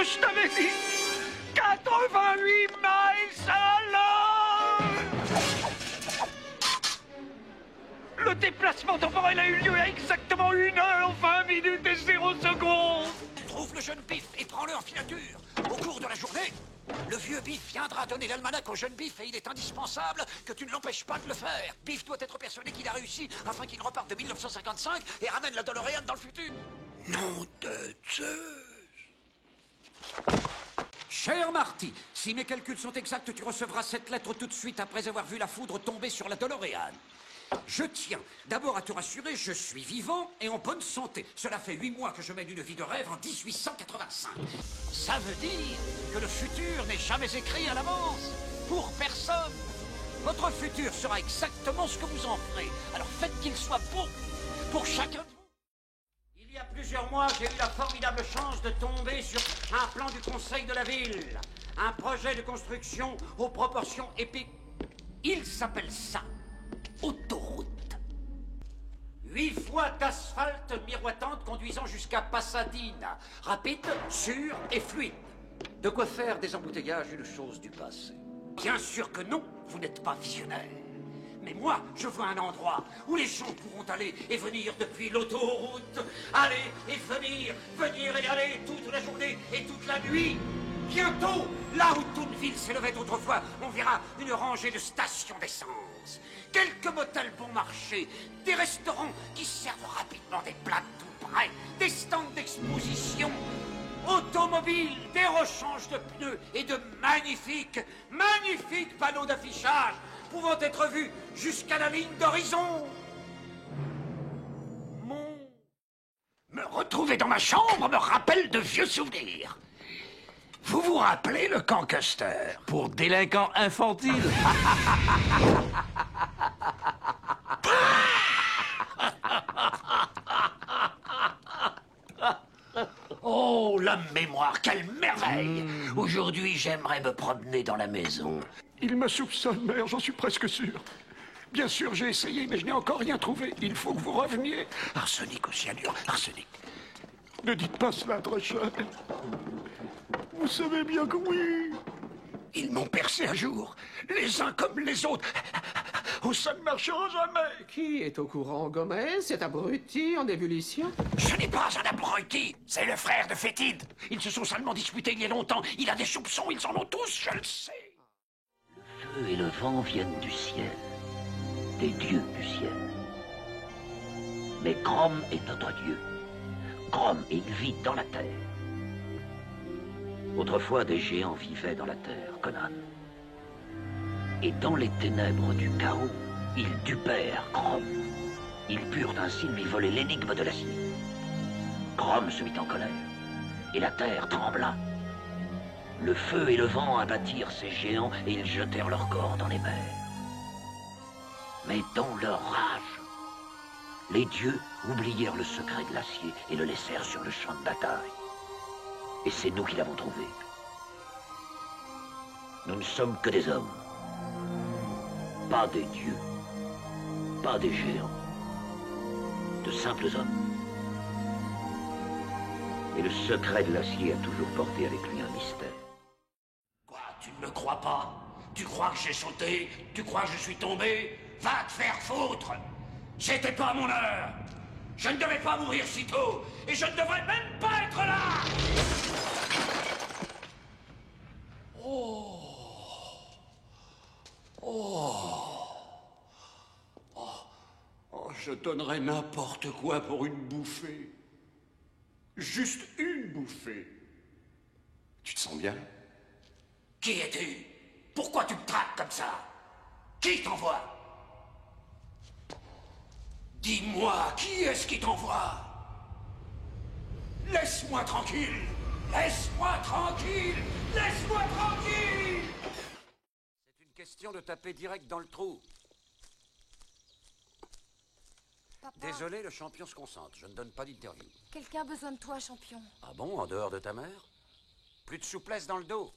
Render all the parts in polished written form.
que je t'avais dit. 88 miles à l'heure. Le déplacement temporel a eu lieu à exactement 1 heure, 20 minutes et 0 secondes. Trouve le jeune Biff et prends-le en filature. Au cours de la journée, le vieux Biff viendra donner l'almanach au jeune Biff et il est indispensable que tu ne l'empêches pas de le faire. Biff doit être persuadé qu'il a réussi afin qu'il reparte de 1955 et ramène la DeLorean dans le futur. Nom de Zeus. Cher Marty, si mes calculs sont exacts, tu recevras cette lettre tout de suite après avoir vu la foudre tomber sur la DeLorean. Je tiens d'abord à te rassurer, je suis vivant et en bonne santé. Cela fait 8 mois que je mène une vie de rêve en 1885. Ça veut dire que le futur n'est jamais écrit à l'avance. Pour personne. Votre futur sera exactement ce que vous en ferez. Alors faites qu'il soit beau pour chacun de vous. Il y a plusieurs mois, j'ai eu la formidable chance de tomber sur un plan du conseil de la ville. Un projet de construction aux proportions épiques. Il s'appelle ça autoroute. 8 voies d'asphalte miroitantes conduisant jusqu'à Pasadena. Rapide, sûr et fluide. De quoi faire des embouteillages une chose du passé. Bien sûr que non, vous n'êtes pas visionnaire. Mais moi, je veux un endroit où les gens pourront aller et venir depuis l'autoroute. Aller et venir, venir et aller toute la journée et toute la nuit. Bientôt, là où Toonville s'élevait autrefois, on verra une rangée de stations d'essence. Quelques motels bon marché, des restaurants qui servent rapidement des plats tout prêts, des stands d'exposition, automobiles, des rechanges de pneus et de magnifiques panneaux d'affichage pouvant être vus jusqu'à la ligne d'horizon. Me retrouver dans ma chambre me rappelle de vieux souvenirs. Vous vous rappelez le camp Custer? Pour délinquants infantiles. Oh, la mémoire, quelle merveille! Aujourd'hui, j'aimerais me promener dans la maison. Il me soupçonne, mère, j'en suis presque sûr. Bien sûr, j'ai essayé, mais je n'ai encore rien trouvé. Il faut que vous reveniez. Arsenic au cyanure, arsenic. Ne dites pas cela, Drescher. Vous savez bien que oui. Ils m'ont percé un jour, les uns comme les autres. Oh, ça ne marchera jamais. Qui est au courant, Gomez? Cet abruti en ébullition? Je n'ai pas un abruti, c'est le frère de Fétide. Ils se sont salement disputés il y a longtemps. Il a des soupçons, ils en ont tous, je le sais. Le feu et le vent viennent du ciel, des dieux du ciel. Mais Grom est notre dieu. Grom, il vit dans la terre. Autrefois, des géants vivaient dans la terre, Conan. Et dans les ténèbres du chaos, ils dupèrent Grom. Ils purent ainsi lui voler l'énigme de l'acier. Grom se mit en colère, et la terre trembla. Le feu et le vent abattirent ces géants, et ils jetèrent leurs corps dans les mers. Mais dans leur rage, les dieux oublièrent le secret de l'acier et le laissèrent sur le champ de bataille. Et c'est nous qui l'avons trouvé. Nous ne sommes que des hommes. Pas des dieux. Pas des géants. De simples hommes. Et le secret de l'acier a toujours porté avec lui un mystère. Quoi, tu ne me crois pas? Tu crois que j'ai sauté? Tu crois que je suis tombé? Va te faire foutre! C'était pas mon heure! Je ne devais pas mourir si tôt! Et je ne devrais même pas être là! Oh! Oh! Oh, je donnerais n'importe quoi pour une bouffée. Juste une bouffée. Tu te sens bien? Qui es-tu? Pourquoi tu me traques comme ça? Qui t'envoie? Dis-moi, qui est-ce qui t'envoie? Laisse-moi tranquille! Laisse-moi tranquille! Laisse-moi tranquille! C'est une question de taper direct dans le trou. Papa, Désolé, le champion se concentre. Je ne donne pas d'interview. quelqu'un a besoin de toi, champion. Ah bon, en dehors de ta mère? Plus de souplesse dans le dos.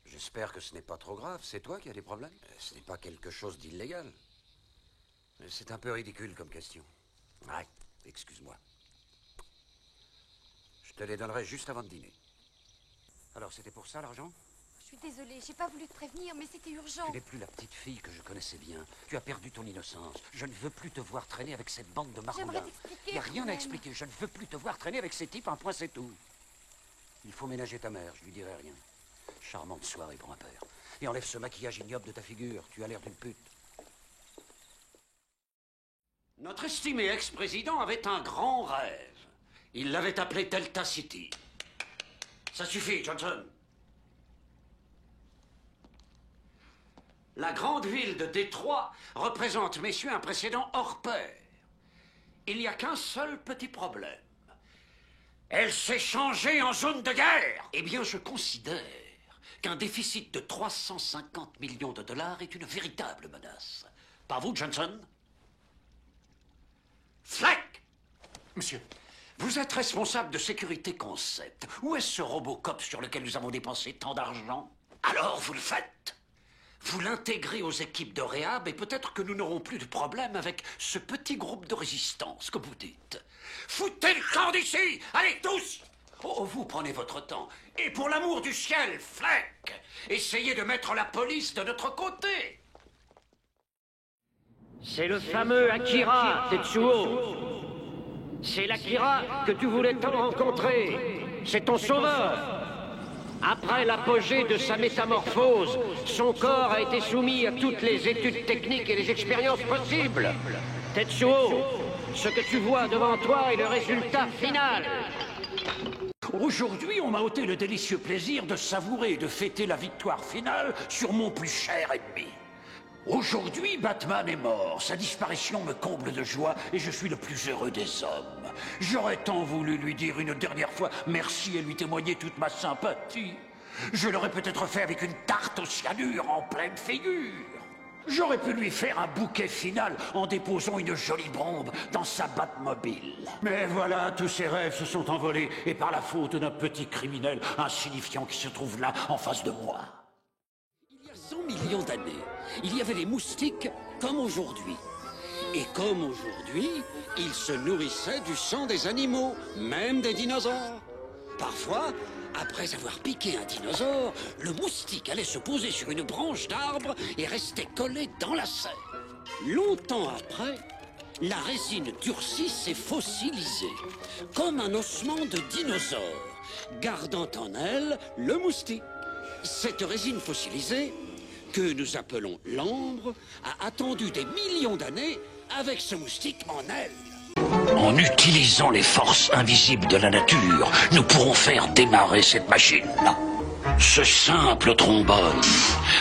J'espère que ce n'est pas trop grave. C'est toi qui as des problèmes? Ce n'est pas quelque chose d'illégal. C'est un peu ridicule comme question. Ouais, excuse-moi. Je te les donnerai juste avant de dîner. Alors, c'était pour ça, l'argent? Je suis désolée, j'ai pas voulu te prévenir, mais c'était urgent. Tu n'es plus la petite fille que je connaissais bien. Tu as perdu ton innocence. Je ne veux plus te voir traîner avec cette bande de J'aimerais margoulins. t'expliquer. Il n'y a rien quand à même. expliquer. Je ne veux plus te voir traîner avec ces types, un point c'est tout. Il faut ménager ta mère, je lui dirai rien. Charmante soirée pour un père. Et enlève ce maquillage ignoble de ta figure. Tu as l'air d'une pute. Notre estimé ex-président avait un grand rêve. Il l'avait appelé Delta City. Ça suffit, Johnson. La grande ville de Détroit représente, messieurs, un précédent hors pair. Il n'y a qu'un seul petit problème. Elle s'est changée en zone de guerre. Eh bien, je considère qu'un déficit de 350 millions de dollars est une véritable menace. Pas vous, Johnson? Fleck! Monsieur. Vous êtes responsable de Sécurité Concept. Où est ce Robocop sur lequel nous avons dépensé tant d'argent? Alors, vous le faites. Vous l'intégrez aux équipes de réhab et peut-être que nous n'aurons plus de problème avec ce petit groupe de résistance, comme vous dites. Foutez le camp d'ici! Allez, tous! Oh, vous prenez votre temps. Et pour l'amour du ciel, Fleck, essayez de mettre la police de notre côté. C'est le fameux Akira, Tetsuo. C'est l'Akira que tu voulais tant rencontrer. C'est ton sauveur. Après l'apogée de sa métamorphose, son corps a été soumis à toutes les études techniques et les expériences possibles. Tetsuo, ce que tu vois devant toi est le résultat final. Aujourd'hui, on m'a ôté le délicieux plaisir de savourer et de fêter la victoire finale sur mon plus cher ennemi. Aujourd'hui, Batman est mort. Sa disparition me comble de joie et je suis le plus heureux des hommes. J'aurais tant voulu lui dire une dernière fois merci et lui témoigner toute ma sympathie. Je l'aurais peut-être fait avec une tarte au cyanure en pleine figure. J'aurais pu lui faire un bouquet final en déposant une jolie bombe dans sa Batmobile. Mais voilà, tous ses rêves se sont envolés et par la faute d'un petit criminel insignifiant qui se trouve là en face de moi. Il y a 100 millions d'années, il y avait les moustiques comme aujourd'hui. Et comme aujourd'hui, ils se nourrissaient du sang des animaux, même des dinosaures. Parfois, après avoir piqué un dinosaure, le moustique allait se poser sur une branche d'arbre et restait collé dans la sève. Longtemps après, la résine durcie s'est fossilisée, comme un ossement de dinosaure, gardant en elle le moustique. Cette résine fossilisée, que nous appelons l'ambre, a attendu des millions d'années avec ce moustique en elle. En utilisant les forces invisibles de la nature, nous pourrons faire démarrer cette machine. Ce simple trombone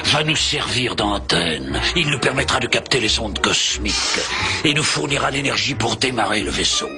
va nous servir d'antenne. Il nous permettra de capter les ondes cosmiques et nous fournira l'énergie pour démarrer le vaisseau.